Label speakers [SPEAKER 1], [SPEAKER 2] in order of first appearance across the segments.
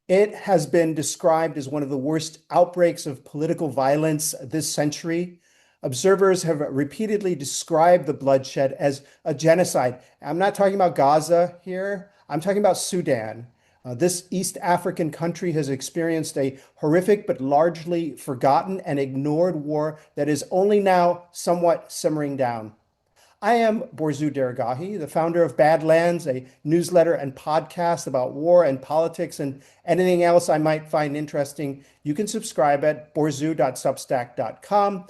[SPEAKER 1] It has been described as one of the worst outbreaks of political violence this century. Observers have repeatedly described the bloodshed as a genocide. I'm not talking about Gaza here. I'm talking about Sudan. This East African country has experienced a horrific but largely forgotten and ignored war that is only now somewhat simmering down. I am Borzu Dergahi, the founder of Badlands, a newsletter and podcast about war and politics and anything else I might find interesting. You can subscribe at borzu.substack.com.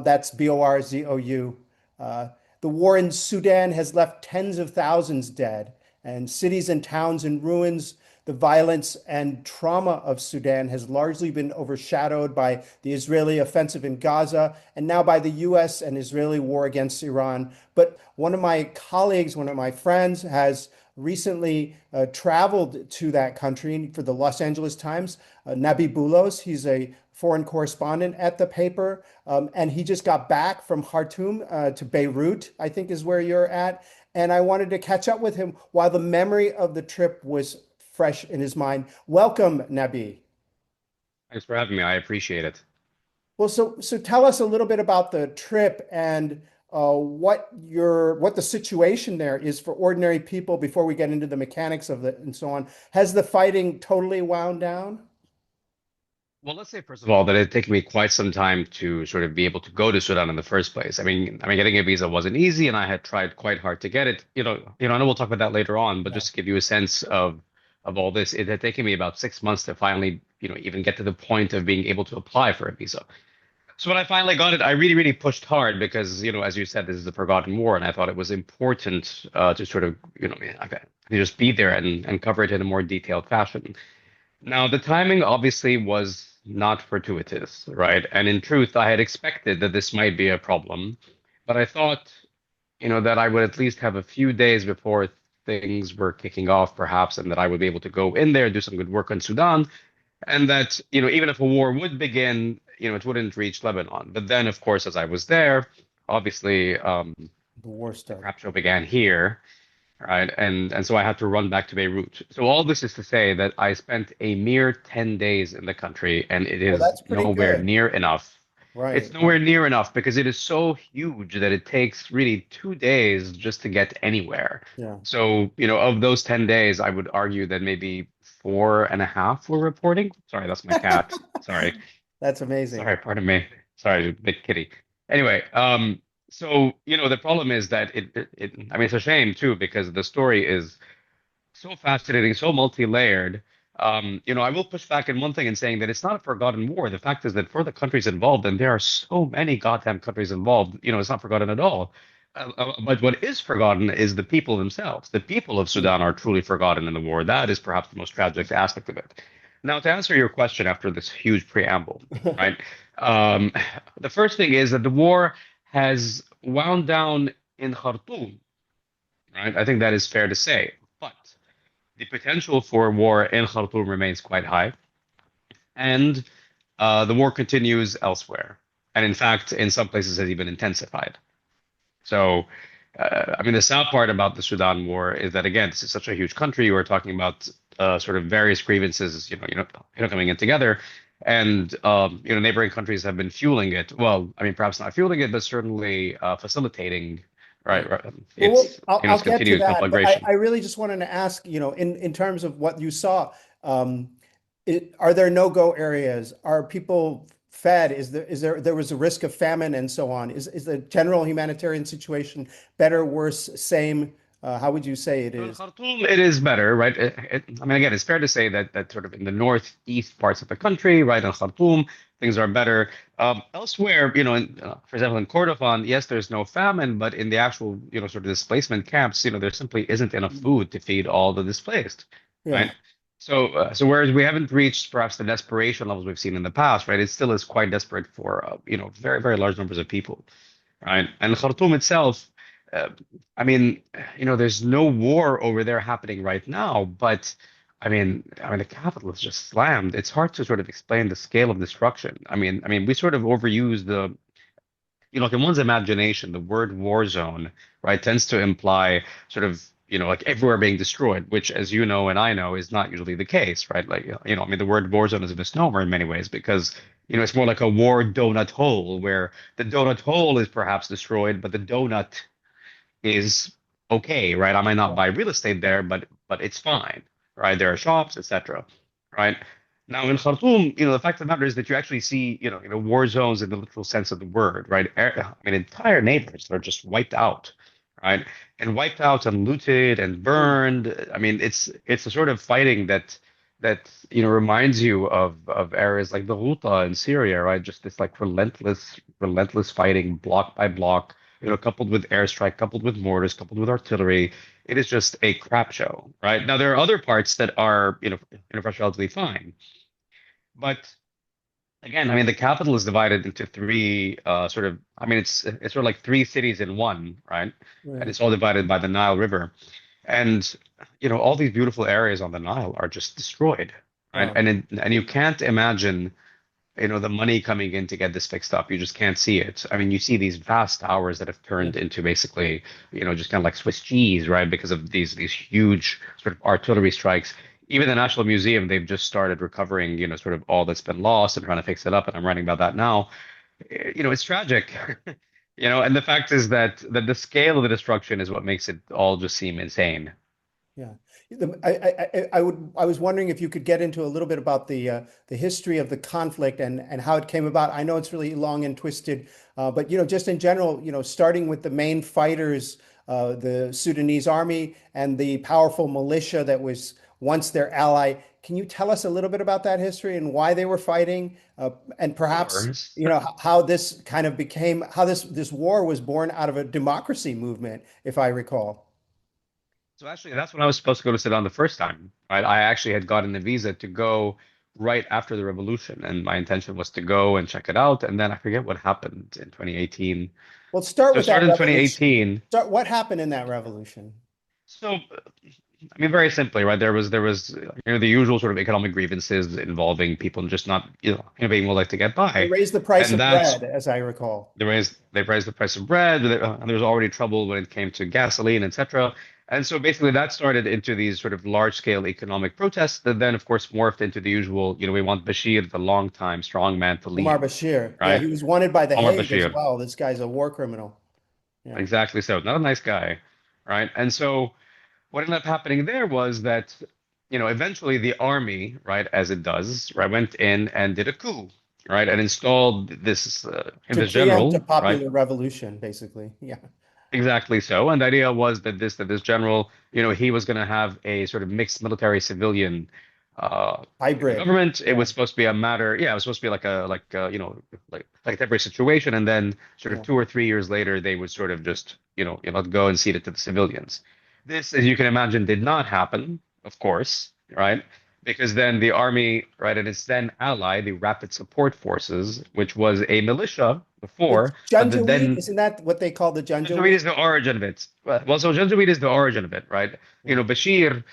[SPEAKER 1] That's Borzou. The war in Sudan has left tens of thousands dead and cities and towns in ruins. The violence and trauma of Sudan has largely been overshadowed by the Israeli offensive in Gaza and now by the US and Israeli war against Iran. But one of my colleagues, one of my friends, has recently traveled to that country for the Los Angeles Times. Nabih Bulos, he's a foreign correspondent at the paper, and he just got back from Khartoum to Beirut, I think is where you're at. And I wanted to catch up with him while the memory of the trip was fresh in his mind. Welcome, Nabih.
[SPEAKER 2] Thanks for having me. I appreciate it.
[SPEAKER 1] Well, so tell us a little bit about the trip and what the situation there is for ordinary people before we get into the mechanics of it and so on. Has the fighting totally wound down?
[SPEAKER 2] Well, let's say first of all that it taken me quite some time to sort of be able to go to Sudan in the first place. I mean, getting a visa wasn't easy, and I had tried quite hard to get it. I know we'll talk about that later on, but
[SPEAKER 1] Yeah.
[SPEAKER 2] just to give you a sense of all this, it had taken me about 6 months to finally, even get to the point of being able to apply for a visa. So when I finally got it, I really, really pushed hard because, as you said, this is a forgotten war, and I thought it was important to sort of, okay, just be there and cover it in a more detailed fashion. Now, the timing obviously was not fortuitous, right? And in truth, I had expected that this might be a problem, but I thought, that I would at least have a few days before things were kicking off, perhaps, and that I would be able to go in there, do some good work on Sudan, and that, even if a war would begin, it wouldn't reach Lebanon. But then, of course, as I was there, obviously,
[SPEAKER 1] The war
[SPEAKER 2] the
[SPEAKER 1] started.
[SPEAKER 2] crap show began here, right? And so I had to run back to Beirut. So all this is to say that I spent a mere 10 days in the country, and it
[SPEAKER 1] Oh,
[SPEAKER 2] is
[SPEAKER 1] that's pretty
[SPEAKER 2] nowhere
[SPEAKER 1] good.
[SPEAKER 2] near enough. It's
[SPEAKER 1] Right,
[SPEAKER 2] nowhere
[SPEAKER 1] right.
[SPEAKER 2] near enough because it is so huge that it takes really 2 days just to get anywhere.
[SPEAKER 1] Yeah.
[SPEAKER 2] So, of those 10 days, I would argue that maybe four and a half were reporting. Sorry, that's my cat. Sorry.
[SPEAKER 1] That's amazing.
[SPEAKER 2] Sorry, pardon me. Sorry, big kitty. Anyway, so the problem is that I mean, it's a shame too because the story is so fascinating, so multi-layered. I will push back in one thing in saying that it's not a forgotten war. The fact is that for the countries involved, and there are so many goddamn countries involved, it's not forgotten at all. But what is forgotten is the people themselves. The people of
[SPEAKER 1] Hmm.
[SPEAKER 2] Sudan are truly forgotten in the war. That is perhaps the most tragic aspect of it. Now, to answer your question after this huge preamble, right? Um, the first thing is that the war has wound down in Khartoum, right? I think that is fair to say. But the potential for war in Khartoum remains quite high, and the war continues elsewhere. And in fact, in some places has even intensified. So, I mean, the sad part about the Sudan war is that again, this is such a huge country. We're talking about sort of various grievances, coming in together, and neighboring countries have been fueling it. Well, I mean, perhaps not fueling it, but certainly facilitating,
[SPEAKER 1] Yeah.
[SPEAKER 2] right?
[SPEAKER 1] Well,
[SPEAKER 2] It's
[SPEAKER 1] I'll
[SPEAKER 2] its
[SPEAKER 1] get to
[SPEAKER 2] continued
[SPEAKER 1] that, but I
[SPEAKER 2] conflagration.
[SPEAKER 1] really just wanted to ask, in terms of what you saw, um, are there no-go areas? Are people fed? There was a risk of famine and so on? Is the general humanitarian situation better, worse, same? How would you say it
[SPEAKER 2] So in
[SPEAKER 1] is?
[SPEAKER 2] Khartoum, it is better, right? I mean, again, it's fair to say that sort of in the northeast parts of the country, right, in Khartoum, things are better. Elsewhere, for example, in Kordofan, yes, there's no famine, but in the actual, sort of displacement camps, there simply isn't enough food to feed all the displaced,
[SPEAKER 1] Yeah.
[SPEAKER 2] right? So whereas we haven't reached perhaps the desperation levels we've seen in the past, right, it still is quite desperate for, very, very large numbers of people, right? And Khartoum itself, uh, I mean, there's no war over there happening right now, but the capital is just slammed. It's hard to sort of explain the scale of destruction. We sort of overuse like in one's imagination, the word war zone, right, tends to imply sort of, like everywhere being destroyed, which, as you know and I know, is not usually the case, right? Like, I mean, the word war zone is a misnomer in many ways because, it's more like a war donut hole where the donut hole is perhaps destroyed, but the donut is okay, right? I might not buy real estate there, but it's fine, right? There are shops, etc., right? Now in Khartoum, the fact of the matter is that you actually see, war zones in the literal sense of the word, right? I mean, entire neighborhoods are just wiped out, right? And wiped out and looted and
[SPEAKER 1] Mm.
[SPEAKER 2] burned. I mean, it's a sort of fighting that reminds you of areas like the Ghouta in Syria, right? Just this like relentless fighting, block by block, coupled with airstrike, coupled with mortars, coupled with artillery. It is just a crap show, right? Now there are other parts that are, relatively fine, but again, I mean, the capital is divided into three I mean, it's sort of like three cities in one, right? And
[SPEAKER 1] Right.
[SPEAKER 2] it's all divided by the Nile River. And, all these beautiful areas on the Nile are just destroyed, right?
[SPEAKER 1] Wow.
[SPEAKER 2] And you can't imagine, the money coming in to get this fixed up. You just can't see it. I mean, you see these vast towers that have
[SPEAKER 1] Yeah.
[SPEAKER 2] turned into basically, just kind of like Swiss cheese, right? Because of these huge sort of artillery strikes. Even the National Museum, they've just started recovering, sort of all that's been lost and trying to fix it up. And I'm writing about that now. It's tragic. And the fact is that the scale of the destruction is what makes it all just seem insane.
[SPEAKER 1] Yeah. I was wondering if you could get into a little bit about the history of the conflict and how it came about. I know it's really long and twisted, but just in general, starting with the main fighters, the Sudanese army and the powerful militia that was once their ally. Can you tell us a little bit about that history and why they were fighting, and perhaps,
[SPEAKER 2] Sure.
[SPEAKER 1] how this kind of became, how this war was born out of a democracy movement, if I recall.
[SPEAKER 2] So actually, that's when I was supposed to go to Sudan the first time, right? I actually had gotten a visa to go right after the revolution, and my intention was to go and check it out. And then I forget what happened in 2018.
[SPEAKER 1] Well, start
[SPEAKER 2] So it
[SPEAKER 1] with that
[SPEAKER 2] started in
[SPEAKER 1] revolution.
[SPEAKER 2] 2018.
[SPEAKER 1] Start, what happened in that revolution?
[SPEAKER 2] So I mean, very simply, right? There was the usual sort of economic grievances involving people just not being able to get
[SPEAKER 1] They
[SPEAKER 2] by,
[SPEAKER 1] raised the price
[SPEAKER 2] and
[SPEAKER 1] of
[SPEAKER 2] that's
[SPEAKER 1] bread, as I recall.
[SPEAKER 2] they raised the price of bread. And there was already trouble when it came to gasoline, etc. And so basically that started into these sort of large scale economic protests that then, of course, morphed into the usual, we want Bashir, the longtime strong man, to
[SPEAKER 1] Omar
[SPEAKER 2] lead,
[SPEAKER 1] Bashir. Yeah,
[SPEAKER 2] right?
[SPEAKER 1] he was wanted by The
[SPEAKER 2] Omar
[SPEAKER 1] Hague as
[SPEAKER 2] Bashir.
[SPEAKER 1] well. This guy's a war criminal. Yeah.
[SPEAKER 2] Exactly so. Not a nice guy, right? And so what ended up happening there was that, eventually the army, right, as it does, right, went in and did a coup, right, and installed
[SPEAKER 1] To
[SPEAKER 2] this
[SPEAKER 1] preempt a
[SPEAKER 2] general, right,
[SPEAKER 1] popular revolution, basically. Yeah.
[SPEAKER 2] exactly so. And the idea was that this general, he was going to have a sort of mixed military civilian, uh,
[SPEAKER 1] Hybrid.
[SPEAKER 2] government. It
[SPEAKER 1] Yeah.
[SPEAKER 2] was supposed to be a matter, yeah, it was supposed to be like a temporary situation, and then sort of
[SPEAKER 1] Yeah.
[SPEAKER 2] 2 or 3 years later, they would sort of just, go and cede it to the civilians. This, as you can imagine, did not happen, of course, right? Because then the army, right, and its then ally, the Rapid Support Forces, which was a militia
[SPEAKER 1] The
[SPEAKER 2] before, but that
[SPEAKER 1] Janjaweed,
[SPEAKER 2] then
[SPEAKER 1] isn't that what they call the
[SPEAKER 2] Janjaweed
[SPEAKER 1] Janjaweed?
[SPEAKER 2] is the origin of it. Well, so Janjaweed is the origin of it, right?
[SPEAKER 1] Yeah.
[SPEAKER 2] Bashir,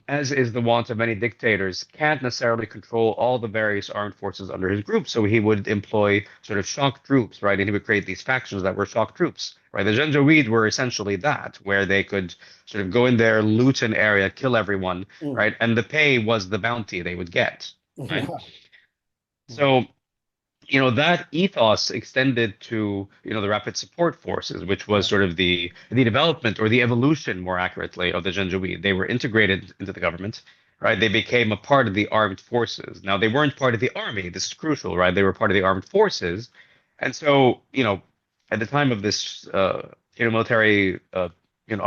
[SPEAKER 2] as is the wont of many dictators, can't necessarily control all the various armed forces under his group. So he would employ sort of shock troops, right? And he would create these factions that were shock troops, right? The Janjaweed were essentially that, where they could sort of go in there, loot an area, kill everyone,
[SPEAKER 1] Mm.
[SPEAKER 2] right? And the pay was the bounty they would get, right?
[SPEAKER 1] Wow. Yeah.
[SPEAKER 2] So that ethos extended to the rapid support forces, which was
[SPEAKER 1] Yeah.
[SPEAKER 2] sort of the development or the evolution, more accurately, of the Janjaweed. They were integrated into the government, right? They became a part of the armed forces. Now they weren't part of the army. This is crucial, right? They were part of the armed forces, and so at the time of this military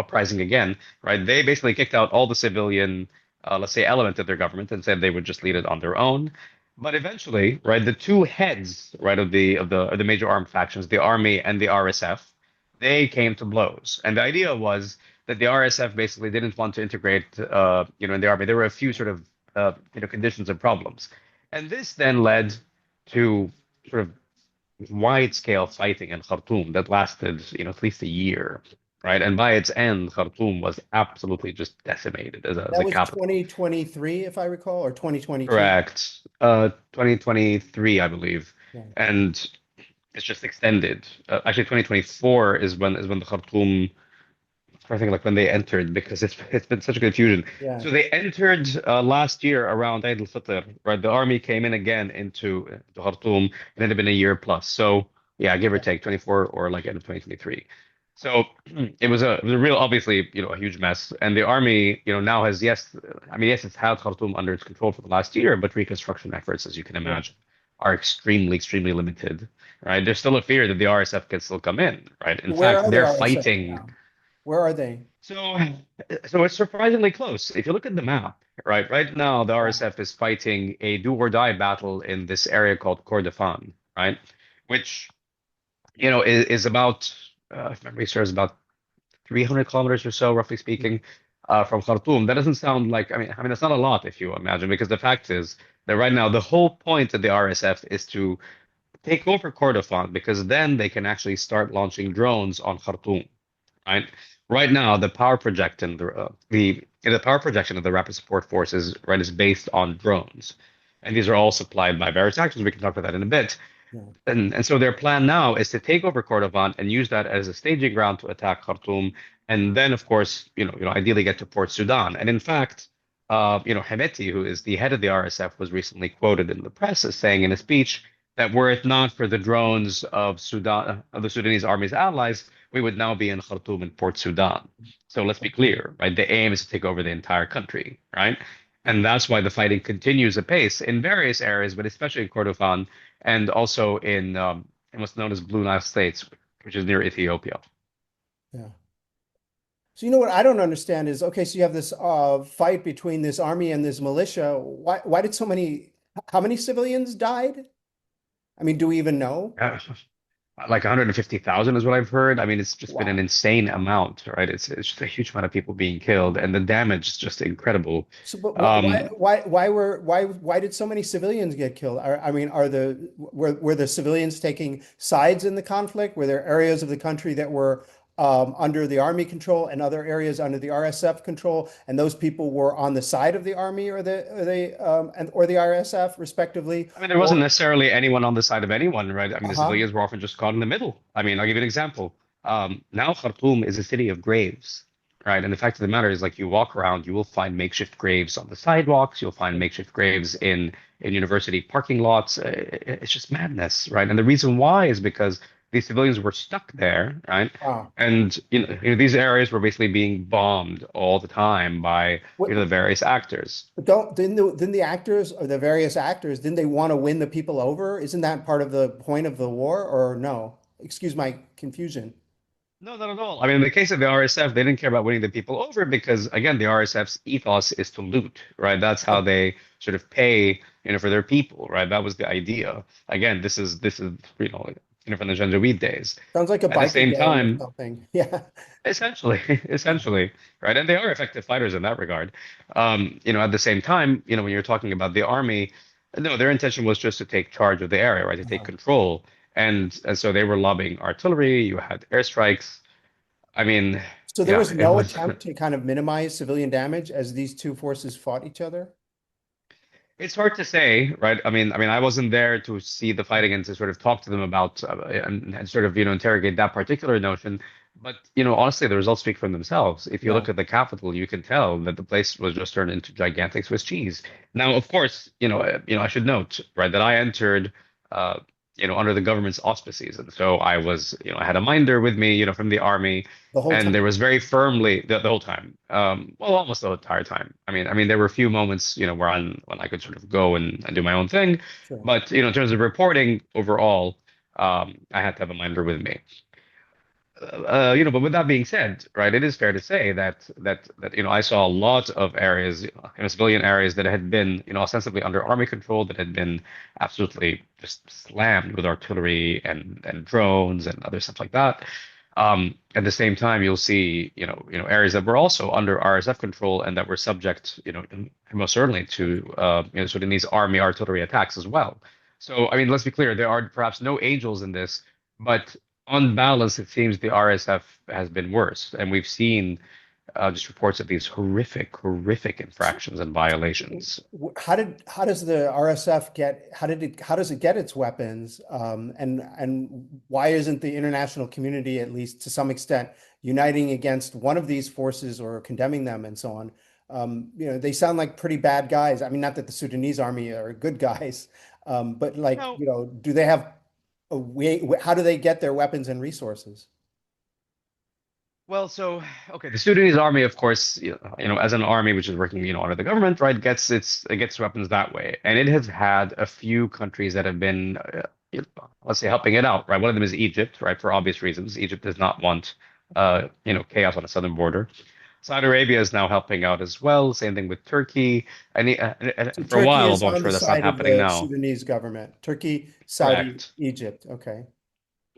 [SPEAKER 2] uprising again, right? They basically kicked out all the civilian, let's say, element of their government and said they would just lead it on their own. But eventually, right, the two heads, right, of the major armed factions, the army and the RSF, they came to blows. And the idea was that the RSF basically didn't want to integrate, in the army. There were a few sort of, conditions and problems, and this then led to sort of wide-scale fighting in Khartoum that lasted, at least a year, right? And by its end, Khartoum was absolutely just decimated as
[SPEAKER 1] That
[SPEAKER 2] a
[SPEAKER 1] was
[SPEAKER 2] capital.
[SPEAKER 1] 2023, if I recall, or 2022.
[SPEAKER 2] Correct. 2023, I believe,
[SPEAKER 1] Yeah.
[SPEAKER 2] and it's just extended. Actually, 2024 is when the Khartoum I think like when they entered because it's been such a confusion.
[SPEAKER 1] Yeah.
[SPEAKER 2] So they entered last year around Eid al-Fitr, right? The army came in again into Khartoum, and it had been a year plus. So yeah, give or take 24 or like end of 2023. So it was a real, obviously, a huge mess. And the army, now has, yes, I mean, yes, it's had Khartoum under its control for the last year, but reconstruction efforts, as you can
[SPEAKER 1] Yeah.
[SPEAKER 2] imagine, are extremely, extremely limited, right? There's still a fear that the RSF can still come in, right? In
[SPEAKER 1] Where
[SPEAKER 2] fact,
[SPEAKER 1] are the
[SPEAKER 2] they're
[SPEAKER 1] RSF
[SPEAKER 2] fighting.
[SPEAKER 1] now? Where are they?
[SPEAKER 2] So, so it's surprisingly close. If you look at the map, right, right now the
[SPEAKER 1] Yeah.
[SPEAKER 2] RSF is fighting a do or die battle in this area called Kordofan, right? Which, is about, if memory serves, about 300 kilometers or so, roughly speaking, from Khartoum. That doesn't sound like, I mean, that's not a lot if you imagine, because the fact is that right now the whole point of the RSF is to take over Kordofan, because then they can actually start launching drones on Khartoum, right? Right now, the power projection, the power projection of the Rapid Support Forces, right, is based on drones, and these are all supplied by various actors. We can talk about that in a bit.
[SPEAKER 1] Yeah.
[SPEAKER 2] And so their plan now is to take over Kordofan and use that as a staging ground to attack Khartoum, and then, of course, ideally get to Port Sudan. And in fact, Hemeti, who is the head of the RSF, was recently quoted in the press as saying in a speech that were it not for the drones of Sudan, of the Sudanese army's allies, we would now be in Khartoum and Port Sudan. So let's be clear, right? The aim is to take over the entire country, right?
[SPEAKER 1] Yeah.
[SPEAKER 2] And that's why the fighting continues apace in various areas, but especially in Kordofan and also in what's known as Blue Nile States, which is near Ethiopia.
[SPEAKER 1] Yeah. So you know what I don't understand is okay, so you have this fight between this army and this militia. Why did so many how many civilians died? I mean, do we even know?
[SPEAKER 2] Uh, like 150,000 is what I've heard. I mean, it's just been an
[SPEAKER 1] Wow.
[SPEAKER 2] insane amount, right? It's just a huge amount of people being killed, and the damage is just incredible.
[SPEAKER 1] So, but
[SPEAKER 2] Um,
[SPEAKER 1] why did so many civilians get killed? I mean, were the civilians taking sides in the conflict? Were there areas of the country that were under the army control and other areas under the RSF control, and those people were on the side of the army or the RSF, respectively?
[SPEAKER 2] I mean, there wasn't
[SPEAKER 1] Or
[SPEAKER 2] necessarily anyone on the side of anyone, right? I mean, the
[SPEAKER 1] uh-huh.
[SPEAKER 2] civilians were often just caught in the middle. I mean, I'll give you an example. Now Khartoum is a city of graves, right? And the fact of the matter is, like, you walk around, you will find makeshift graves on the sidewalks. You'll find makeshift graves in university parking lots. It's just madness, right? And the reason why is because these civilians were stuck there, right?
[SPEAKER 1] Wow.
[SPEAKER 2] And these areas were basically being bombed all the time by
[SPEAKER 1] What,
[SPEAKER 2] the various actors.
[SPEAKER 1] but didn't the actors or the various actors didn't they want to win the people over? Isn't that part of the point of the war or no? Excuse my confusion.
[SPEAKER 2] No, not at all. I mean, in the case of the RSF, they didn't care about winning the people over because, again, the RSF's ethos is to loot, right? That's how
[SPEAKER 1] Oh,
[SPEAKER 2] they sort of pay, for their people, right? That was the idea. Again, this is, from the Janjaweed days.
[SPEAKER 1] sounds like a
[SPEAKER 2] At the
[SPEAKER 1] biker
[SPEAKER 2] same
[SPEAKER 1] gang or
[SPEAKER 2] time,
[SPEAKER 1] something. Yeah.
[SPEAKER 2] essentially, essentially, right? And they are effective fighters in that regard. At the same time, when you're talking about the army, no, their intention was just to take charge of the area, right? To take
[SPEAKER 1] Uh-huh.
[SPEAKER 2] control. And so they were lobbing artillery, you had airstrikes. I mean,
[SPEAKER 1] So there
[SPEAKER 2] yeah,
[SPEAKER 1] was
[SPEAKER 2] it
[SPEAKER 1] no
[SPEAKER 2] was.
[SPEAKER 1] attempt to kind of minimize civilian damage as these two forces fought each other?
[SPEAKER 2] It's hard to say, right? I mean, I wasn't there to see the fighting and to sort of talk to them about and sort of interrogate that particular notion. But honestly, the results speak for themselves. If you
[SPEAKER 1] Yeah.
[SPEAKER 2] look at the capital, you can tell that the place was just turned into gigantic Swiss cheese. Now, of course, I should note, right, that I entered, uh, under the government's auspices, and so I was, I had a minder with me, from the army,
[SPEAKER 1] The whole
[SPEAKER 2] and there
[SPEAKER 1] time.
[SPEAKER 2] was very firmly the whole time, well, almost the entire time. I mean, there were a few moments, where when I could sort of go and do my own thing,
[SPEAKER 1] Sure.
[SPEAKER 2] but in terms of reporting overall, I had to have a minder with me. But with that being said, right, it is fair to say that I saw a lot of areas, civilian areas that had been, ostensibly under army control, that had been absolutely just slammed with artillery and drones and other stuff like that. At the same time, you'll see, areas that were also under RSF control and that were subject, most certainly to, Sudanese army artillery attacks as well. So, I mean, let's be clear, there are perhaps no angels in this, but on balance, it seems the RSF has been worse, and we've seen just reports of these horrific infractions and violations.
[SPEAKER 1] How does the RSF get how does it get its weapons? And why isn't the international community, at least to some extent, uniting against one of these forces or condemning them and so on? They sound like pretty bad guys. I mean, not that the Sudanese army are good guys, but like,
[SPEAKER 2] No.
[SPEAKER 1] do they have a way? How do they get their weapons and resources?
[SPEAKER 2] Well, so okay, the Sudanese army, of course, as an army which is working, under the government, right, it gets weapons that way, and it has had a few countries that have been, let's say, helping it out, right? One of them is Egypt, right, for obvious reasons. Egypt does not want, chaos on the southern border. Saudi Arabia is now helping out as well. Same thing with Turkey,
[SPEAKER 1] So
[SPEAKER 2] and for a
[SPEAKER 1] Turkey
[SPEAKER 2] while,
[SPEAKER 1] is
[SPEAKER 2] although I'm
[SPEAKER 1] on the
[SPEAKER 2] sure that's not
[SPEAKER 1] side of
[SPEAKER 2] happening
[SPEAKER 1] the
[SPEAKER 2] now.
[SPEAKER 1] Sudanese government. Turkey, Saudi,
[SPEAKER 2] Correct.
[SPEAKER 1] Egypt. Okay.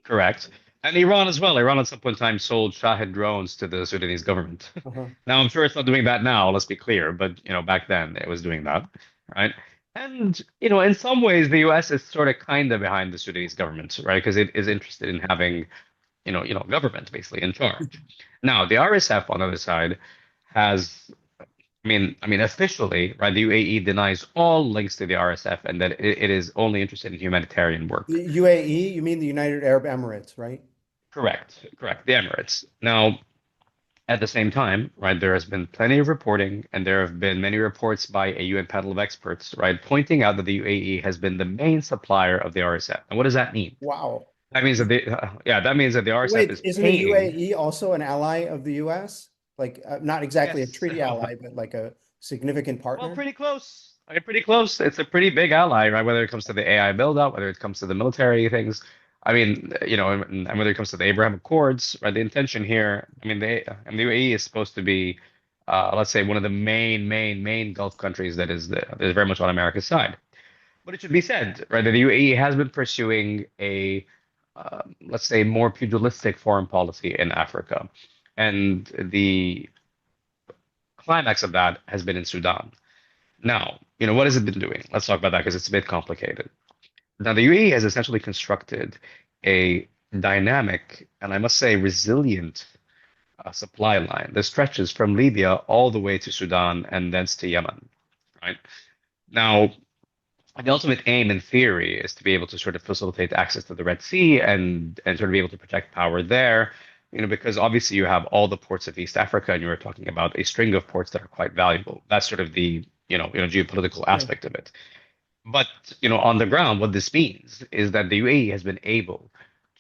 [SPEAKER 2] Correct. And Iran as well. Iran at some point in time sold Shahed drones to the Sudanese government.
[SPEAKER 1] Uh-huh.
[SPEAKER 2] Now I'm sure it's not doing that now, let's be clear, but back then it was doing that, right? And in some ways the US is sort of kind of behind the Sudanese government, right? Because it is interested in having, government basically in charge. Now the RSF on the other side has I mean, officially, right, the UAE denies all links to the RSF and that it is only interested in humanitarian
[SPEAKER 1] The
[SPEAKER 2] work.
[SPEAKER 1] UAE, you mean the United Arab Emirates, right?
[SPEAKER 2] Correct. The Emirates. Now, at the same time, right, there has been plenty of reporting, and there have been many reports by a UN panel of experts, right, pointing out that the UAE has been the main supplier of the RSF. And what does that mean?
[SPEAKER 1] Wow.
[SPEAKER 2] That means that that means that the RSF
[SPEAKER 1] Wait,
[SPEAKER 2] is
[SPEAKER 1] isn't the
[SPEAKER 2] paying.
[SPEAKER 1] UAE also an ally of the US? Like, not exactly a
[SPEAKER 2] Yes.
[SPEAKER 1] treaty ally, but like a significant
[SPEAKER 2] Well,
[SPEAKER 1] partner?
[SPEAKER 2] pretty close. Pretty close. It's a pretty big ally, right? Whether it comes to the AI build out, whether it comes to the military things. I mean, and whether it comes to the Abraham Accords, right? The intention here, the UAE is supposed to be, let's say, one of the main Gulf countries that is very much on America's side. But it should be said, right, that the UAE has been pursuing let's say, more pugilistic foreign policy in Africa, and the climax of that has been in Sudan. Now, what has it been doing? Let's talk about that because it's a bit complicated. Now, the UAE has essentially constructed a dynamic and I must say resilient supply line that stretches from Libya all the way to Sudan and thence to Yemen, right? Now, the ultimate aim in theory is to be able to sort of facilitate access to the Red Sea and sort of be able to protect power there, because obviously you have all the ports of East Africa and you were talking about a string of ports that are quite valuable. That's sort of the, geopolitical
[SPEAKER 1] Yeah.
[SPEAKER 2] aspect of it. But, on the ground, what this means is that the UAE has been able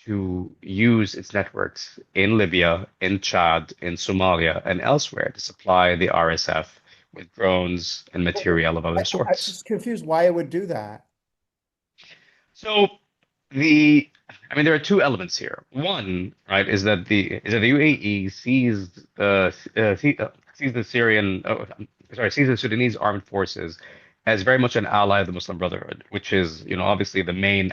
[SPEAKER 2] to use its networks in Libya, in Chad, in Somalia, and elsewhere to supply the RSF with drones and material of other
[SPEAKER 1] I'm
[SPEAKER 2] sorts.
[SPEAKER 1] just confused why it would do that.
[SPEAKER 2] So the, there are two elements here. One, right, is that the UAE sees the Syrian, sees the Sudanese armed forces as very much an ally of the Muslim Brotherhood, which is, obviously the main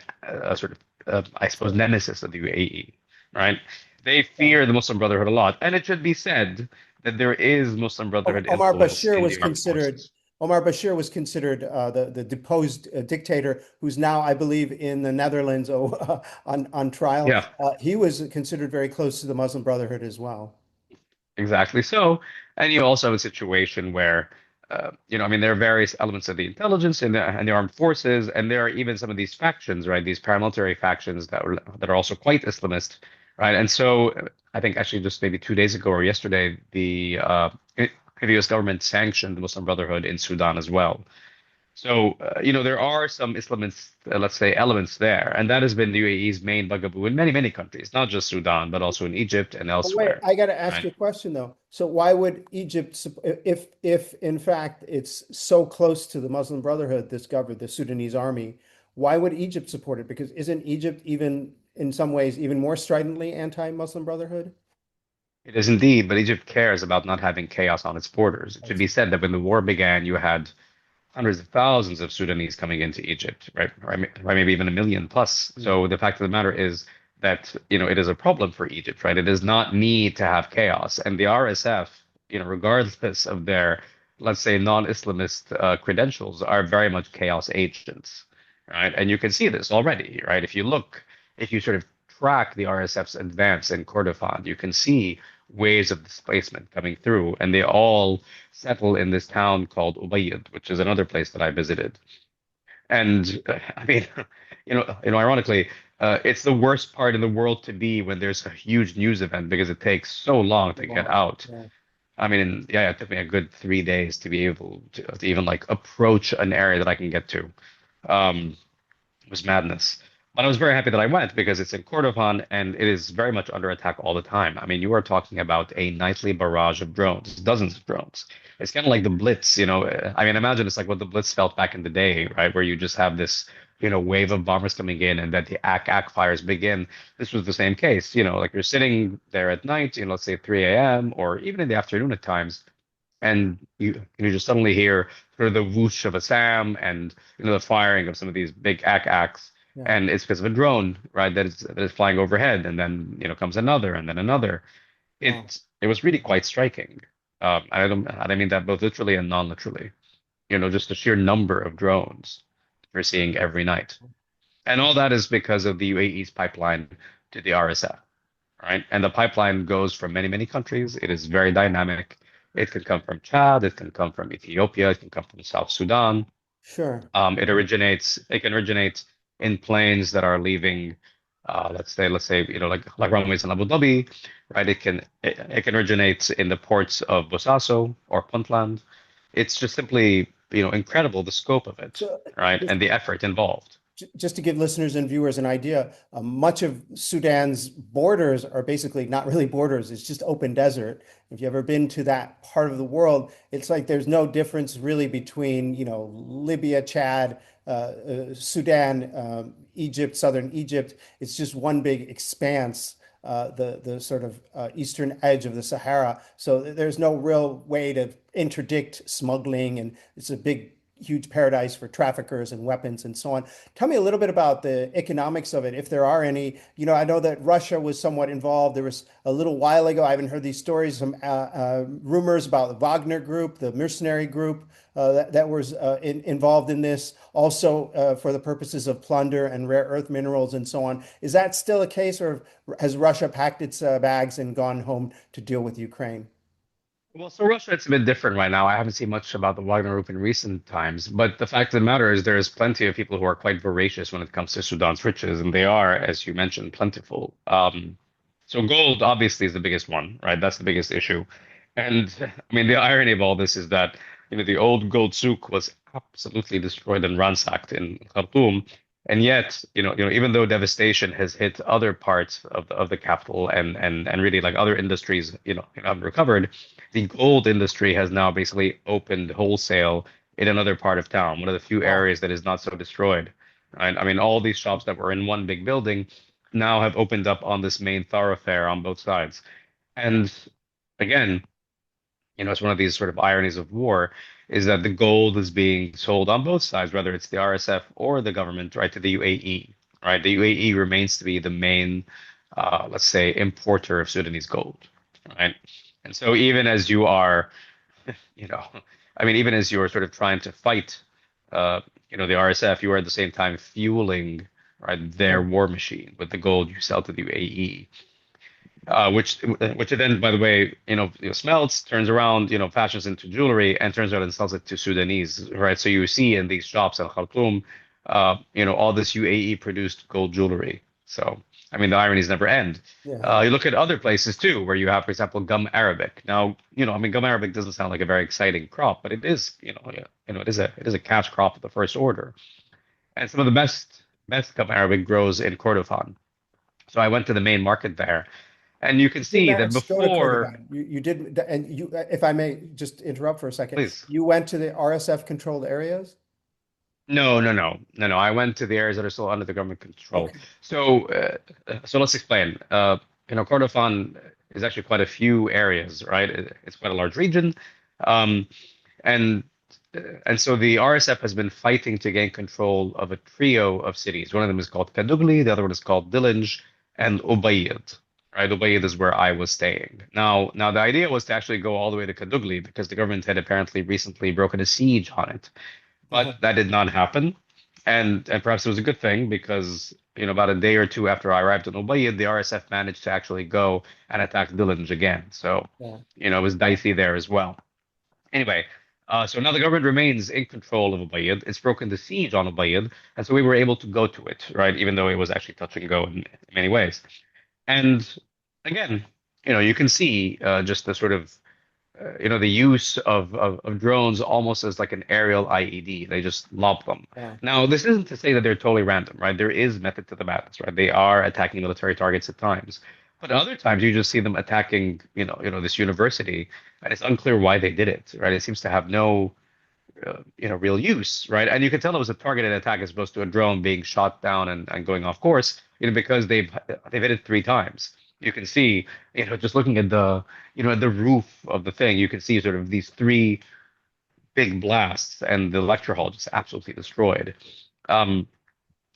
[SPEAKER 2] sort of, I suppose, nemesis of the UAE, right? They
[SPEAKER 1] Yeah.
[SPEAKER 2] fear the Muslim Brotherhood a lot, and it should be said that there is Muslim Brotherhood
[SPEAKER 1] Omar
[SPEAKER 2] influence
[SPEAKER 1] Bashir
[SPEAKER 2] in
[SPEAKER 1] was
[SPEAKER 2] the armed
[SPEAKER 1] considered
[SPEAKER 2] forces.
[SPEAKER 1] Omar Bashir was considered the deposed dictator who's now, I believe, in the Netherlands on trial.
[SPEAKER 2] Yeah.
[SPEAKER 1] He was considered very close to the Muslim Brotherhood as well.
[SPEAKER 2] Exactly so. And you also have a situation where, there are various elements of the intelligence and the armed forces, and there are even some of these factions, right? These paramilitary factions that are also quite Islamist, right? And so I think actually just maybe 2 days ago or yesterday, the U.S. government sanctioned the Muslim Brotherhood in Sudan as well. So, there are some Islamist, let's say, elements there, and that has been the UAE's main bugaboo in many countries, not just Sudan, but also in Egypt and
[SPEAKER 1] But wait,
[SPEAKER 2] elsewhere.
[SPEAKER 1] I got to ask
[SPEAKER 2] Right.
[SPEAKER 1] you a question though. So why would Egypt, if in fact it's so close to the Muslim Brotherhood, this government, the Sudanese army, why would Egypt support it? Because isn't Egypt even in some ways even more stridently anti-Muslim Brotherhood?
[SPEAKER 2] It is indeed, but Egypt cares about not having chaos on its borders. It
[SPEAKER 1] I
[SPEAKER 2] should be
[SPEAKER 1] see.
[SPEAKER 2] said that when the war began, you had hundreds of thousands of Sudanese coming into Egypt, right? Right, maybe even a million plus.
[SPEAKER 1] Hmm.
[SPEAKER 2] So the fact of the matter is that, it is a problem for Egypt, right? It does not need to have chaos. And the RSF, regardless of their, let's say, non-Islamist credentials, are very much chaos agents, right? And you can see this already, right? If you sort of track the RSF's advance in Kordofan, you can see waves of displacement coming through, and they all settle in this town called Ubayd, which is another place that I visited. And I mean, ironically, it's the worst part in the world to be when there's a huge news event because it takes so long to get
[SPEAKER 1] Long.
[SPEAKER 2] out.
[SPEAKER 1] Yeah.
[SPEAKER 2] I mean, yeah, it took me a good 3 days to be able to even like approach an area that I can get to. It was madness. But I was very happy that I went because it's in Kordofan and it is very much under attack all the time. I mean, you are talking about a nightly barrage of drones, dozens of drones. It's kind of like the Blitz, you know. I mean, imagine it's like what the Blitz felt back in the day, right? Where you just have this, wave of bombers coming in and then the ack fires begin. This was the same case, like you're sitting there at night, let's say 3 a.m. or even in the afternoon at times, and you just suddenly hear sort of the whoosh of a SAM and the firing of some of these big acts,
[SPEAKER 1] Yeah.
[SPEAKER 2] and it's because of a drone, right? That is flying overhead, and then comes another, and then another.
[SPEAKER 1] Wow.
[SPEAKER 2] It was really quite striking. I don't mean that both literally and non-literally. Just the sheer number of drones we're seeing every night, and all that is because of the UAE's pipeline to the RSF, right? And the pipeline goes from many, many countries. It is very dynamic. It can come from Chad, it can come from Ethiopia, it can come from South Sudan.
[SPEAKER 1] Sure.
[SPEAKER 2] It can originate in planes that are leaving, let's say, like runways in Abu Dhabi, right? It can originate in the ports of Bosaso or Puntland. It's just simply, incredible the scope of it,
[SPEAKER 1] So
[SPEAKER 2] right? And the effort involved.
[SPEAKER 1] just to give listeners and viewers an idea, much of Sudan's borders are basically not really borders. It's just open desert. If you've ever been to that part of the world, it's like there's no difference really between, Libya, Chad, Sudan, Egypt, southern Egypt. It's just one big expanse, the sort of eastern edge of the Sahara. So there's no real way to interdict smuggling, and it's a big huge paradise for traffickers and weapons and so on. Tell me a little bit about the economics of it, if there are any. I know that Russia was somewhat involved. There was a little while ago, I haven't heard these stories, some rumors about the Wagner group, the mercenary group that was involved in this, also for the purposes of plunder and rare earth minerals and so on. Is that still a case, or has Russia packed its bags and gone home to deal with Ukraine?
[SPEAKER 2] Well, so Russia, it's a bit different right now. I haven't seen much about the Wagner Group in recent times, but the fact of the matter is there's plenty of people who are quite voracious when it comes to Sudan's riches, and they are, as you mentioned, plentiful. So gold obviously is the biggest one, right? That's the biggest issue. And I mean, the irony of all this is that, the old gold souk was absolutely destroyed and ransacked in Khartoum. And yet, even though devastation has hit other parts of the capital and really like other industries, have recovered, the gold industry has now basically opened wholesale in another part of town, one of the few
[SPEAKER 1] Wow.
[SPEAKER 2] areas that is not so destroyed. Right? I mean, all these shops that were in one big building now have opened up on this main thoroughfare on both sides. And again, it's one of these sort of ironies of war is that the gold is being sold on both sides, whether it's the RSF or the government, right, to the UAE, right? The UAE remains to be the main, let's say, importer of Sudanese gold, right? And so even as you are, you know, I mean, even as you're sort of trying to fight, uh, the RSF, you are at the same time fueling, right, their
[SPEAKER 1] Sure.
[SPEAKER 2] war machine with the gold you sell to the UAE, which it then, by the way, smelts, turns around, fashions into jewelry, and turns out and sells it to Sudanese, right? So you see in these shops in Khartoum, all this UAE produced gold jewelry. So, I mean, the ironies never end.
[SPEAKER 1] Yeah.
[SPEAKER 2] You look at other places too, where you have, for example, gum arabic. Now, I mean, gum arabic doesn't sound like a very exciting crop, but it is, yeah, it is a cash crop of the first order, and some of the best gum arabic grows in Kordofan. So I went to the main market there, and you can
[SPEAKER 1] You
[SPEAKER 2] see that
[SPEAKER 1] managed to go to
[SPEAKER 2] before,
[SPEAKER 1] Kurdistan. You did, and you, if I may just interrupt for a second,
[SPEAKER 2] please.
[SPEAKER 1] you went to the RSF controlled areas?
[SPEAKER 2] No, no, no, no, no. I went to the areas that are still under the government control.
[SPEAKER 1] Okay.
[SPEAKER 2] So let's explain. Kordofan is actually quite a few areas, right? It's quite a large region, um, and and so the RSF has been fighting to gain control of a trio of cities. One of them is called Kadugli, the other one is called Dillinj, and Ubayd. Right, Ubayd is where I was staying. Now the idea was to actually go all the way to Kadugli because the government had apparently recently broken a siege on it, but
[SPEAKER 1] Uh-huh.
[SPEAKER 2] that did not happen. And perhaps it was a good thing because about a day or two after I arrived in Ubayd, the RSF managed to actually go and attack Dillinj again. So,
[SPEAKER 1] Yeah.
[SPEAKER 2] it was dicey there as well. Anyway, so now the government remains in control of Ubayd. It's broken the siege on Ubayd, and so we were able to go to it, right? Even though it was actually touch and go in many ways. And again, you can see just the sort of the use of drones almost as like an aerial IED. They just lob them.
[SPEAKER 1] Yeah.
[SPEAKER 2] Now, this isn't to say that they're totally random, right? There is method to the madness, right? They are attacking military targets at times, but other times you just see them attacking, this university, and it's unclear why they did it, right? It seems to have no, real use, right? And you can tell it was a targeted attack as opposed to a drone being shot down and going off course, because they've hit it 3 times. You can see, just looking at the roof of the thing, you can see sort of these 3 big blasts, and the lecture hall just absolutely destroyed. Um,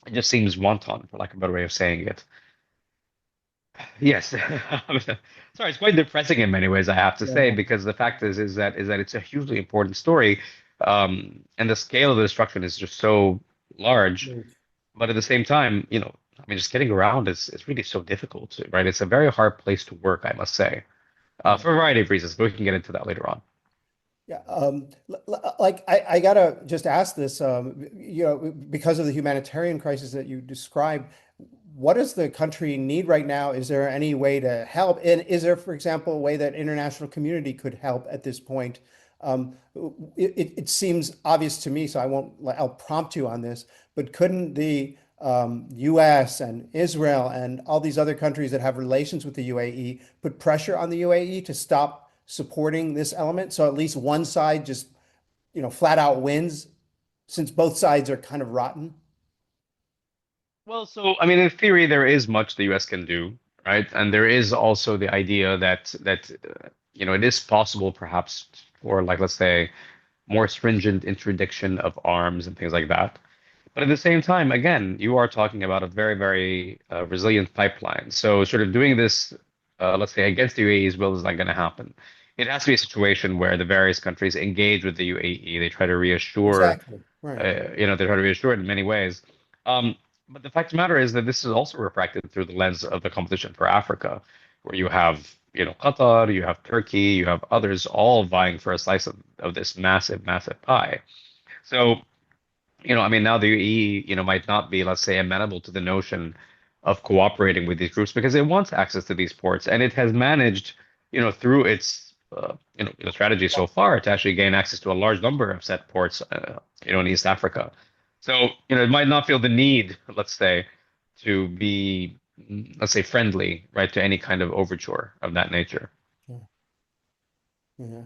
[SPEAKER 2] it just seems wanton, for lack of a better way of saying it. Yes, sorry, it's quite depressing in many ways, I have to say,
[SPEAKER 1] Yeah.
[SPEAKER 2] because the fact is that it's a hugely important story, and the scale of the destruction is just so large.
[SPEAKER 1] Huge.
[SPEAKER 2] But at the same time, I mean, just getting around is really so difficult, right? It's a very hard place to work, I must say,
[SPEAKER 1] Yeah.
[SPEAKER 2] for a variety of reasons. But we can get into that later on.
[SPEAKER 1] Yeah, like I gotta just ask this, because of the humanitarian crisis that you described, what does the country need right now? Is there any way to help? And is there, for example, a way that international community could help at this point? It seems obvious to me, so I'll prompt you on this, but couldn't the US and Israel and all these other countries that have relations with the UAE put pressure on the UAE to stop supporting this element? So at least one side just, flat out wins since both sides are kind of rotten.
[SPEAKER 2] Well, so I mean, in theory, there is much the U.S. can do, right? And there is also the idea that it is possible, perhaps, for like let's say more stringent interdiction of arms and things like that. But at the same time, again, you are talking about a very, very resilient pipeline. So, sort of doing this, let's say, against the UAE's will is not going to happen. It has to be a situation where the various countries engage with the UAE. They try to reassure,
[SPEAKER 1] Exactly. Right.
[SPEAKER 2] they try to reassure it in many ways. Um, but the fact of the matter is that this is also refracted through the lens of the competition for Africa, where you have, Qatar, you have Turkey, you have others all vying for a slice of this massive, massive pie. So, I mean, now the UAE, might not be, let's say, amenable to the notion of cooperating with these groups because it wants access to these ports, and it has managed, through its, strategy so far to actually gain access to a large number of set ports, in East Africa. So, it might not feel the need, let's say, to be, let's say, friendly, right, to any kind of overture of that nature.
[SPEAKER 1] Yeah. Yeah.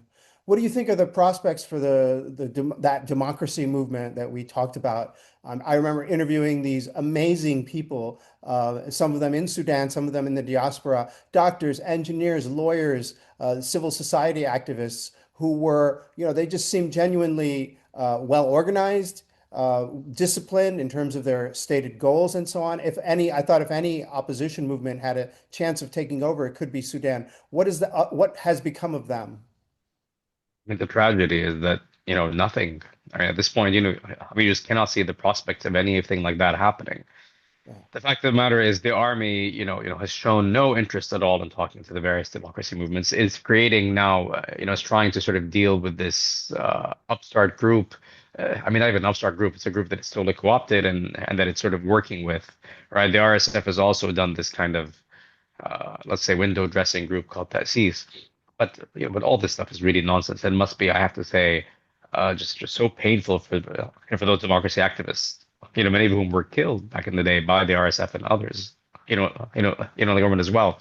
[SPEAKER 1] What do you think are the prospects for that democracy movement that we talked about? I remember interviewing these amazing people, some of them in Sudan, some of them in the diaspora, doctors, engineers, lawyers, civil society activists who were, they just seemed genuinely well organized, disciplined in terms of their stated goals and so on. I thought if any opposition movement had a chance of taking over, it could be Sudan. What has become of them?
[SPEAKER 2] I mean, the tragedy is that, nothing. I mean, at this point, we just cannot see the prospect of anything like that happening.
[SPEAKER 1] Yeah.
[SPEAKER 2] The fact of the matter is the army, has shown no interest at all in talking to the various democracy movements. It's creating now, it's trying to sort of deal with this upstart group. I mean, not even an upstart group. It's a group that it's totally co-opted and that it's sort of working with, right? The RSF has also done this kind of, let's say, window dressing group called Ta'sis. But all this stuff is really nonsense. It must be, I have to say, just so painful for those democracy activists, many of whom were killed back in the day by the RSF and others, the government as well.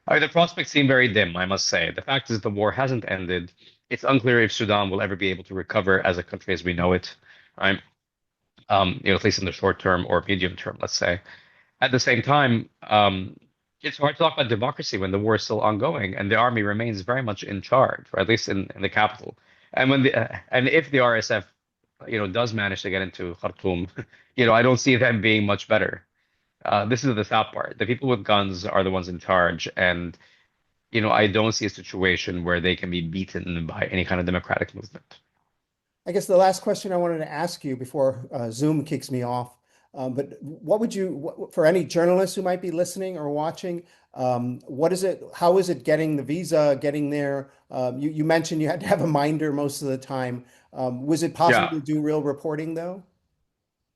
[SPEAKER 2] I mean, the prospects seem very dim, I must say. The fact is the war hasn't ended. It's unclear if Sudan will ever be able to recover as a country as we know it, right? At least in the short term or medium term, let's say. At the same time, it's hard to talk about democracy when the war is still ongoing and the army remains very much in charge, or at least in the capital. And if the RSF, does manage to get into Khartoum, I don't see them being much better. This is the sad part. The people with guns are the ones in charge, and I don't see a situation where they can be beaten by any kind of democratic movement.
[SPEAKER 1] I guess the last question I wanted to ask you before Zoom kicks me off. But what would you, for any journalists who might be listening or watching, what is it? How is it getting the visa, getting there? You mentioned you had to have a minder most of the time. Was it possible
[SPEAKER 2] Yeah.
[SPEAKER 1] to do real reporting though?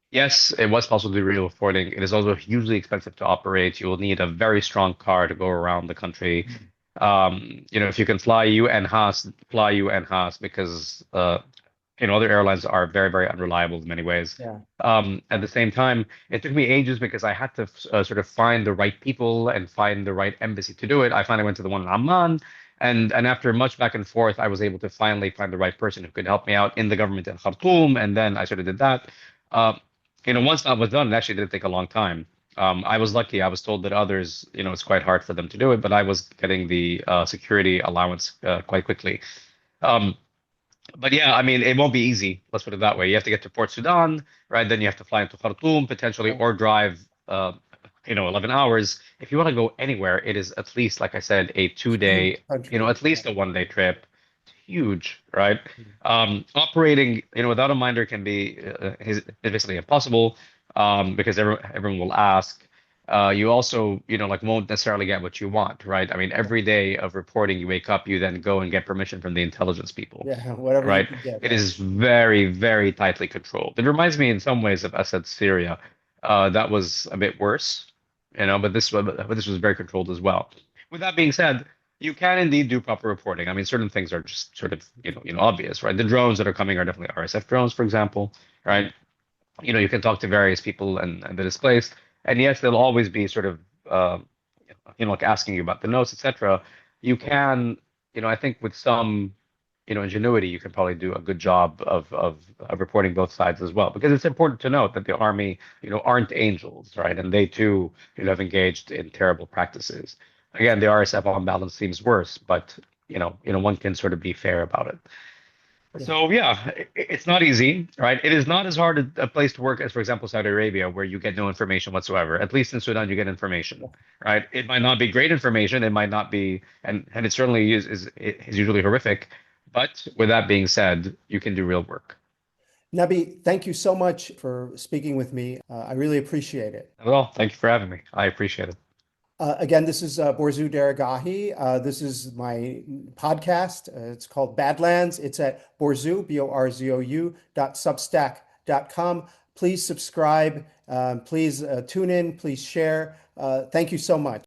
[SPEAKER 2] Yes, it was possible to do real reporting. It is also hugely expensive to operate. You will need a very strong car to go around the country. If you can fly UN Haas, fly UN Haas because other airlines are very, very unreliable in many ways.
[SPEAKER 1] Yeah.
[SPEAKER 2] At the same time, it took me ages because I had to sort of find the right people and find the right embassy to do it. I finally went to the one in Amman, and after much back and forth, I was able to finally find the right person who could help me out in the government in Khartoum, and then I sort of did that. Uh, once that was done, it actually did take a long time. I was lucky. I was told that others, it's quite hard for them to do it, but I was getting the security allowance quite quickly. Um, but yeah, I mean, it won't be easy. Let's put it that way. You have to get to Port Sudan, right? Then you have to fly into Khartoum potentially, or drive, 11 hours. If you want to go anywhere, it is at least, like I said, a
[SPEAKER 1] Huge
[SPEAKER 2] 2 day,
[SPEAKER 1] country.
[SPEAKER 2] at least a 1 day trip. It's huge, right? Operating, without a minder can be is basically impossible, because everyone will ask. You also, like won't necessarily get what you want, right? I mean,
[SPEAKER 1] Yeah.
[SPEAKER 2] every day of reporting, you wake up, you then go and get permission from the intelligence people,
[SPEAKER 1] Yeah. Whatever you
[SPEAKER 2] right?
[SPEAKER 1] can get,
[SPEAKER 2] It
[SPEAKER 1] right?
[SPEAKER 2] is very, very tightly controlled. It reminds me in some ways of Assad's Syria. That was a bit worse, but this was very controlled as well. With that being said, you can indeed do proper reporting. I mean, certain things are just sort of, obvious, right? The drones that are coming are definitely RSF drones, for example,
[SPEAKER 1] Yeah.
[SPEAKER 2] right? You can talk to various people and the displaced. And yes, they'll always be sort of, like asking you about the notes, etc. You can, I think with some, ingenuity, you can probably do a good job of reporting both sides as well. Because it's important to note that the army, aren't angels, right? And they too, have engaged in terrible practices. Again, the RSF on balance seems worse, but one can sort of be fair about it.
[SPEAKER 1] Yeah.
[SPEAKER 2] So yeah, it's not easy, right? It is not as hard a place to work as, for example, Saudi Arabia, where you get no information whatsoever. At least in Sudan, you get information, right? It might not be great information, it might not be, and it certainly is usually horrific. But with that being said, you can do real work.
[SPEAKER 1] Nabi, thank you so much for speaking with me. I really appreciate it.
[SPEAKER 2] Well, thank you for having me. I appreciate it.
[SPEAKER 1] Again, this is Borzu Deragahi. This is my podcast. It's called Badlands. It's at Borzou, Borzou .substack.com. Please subscribe. Please tune in. Please share. Thank you so much.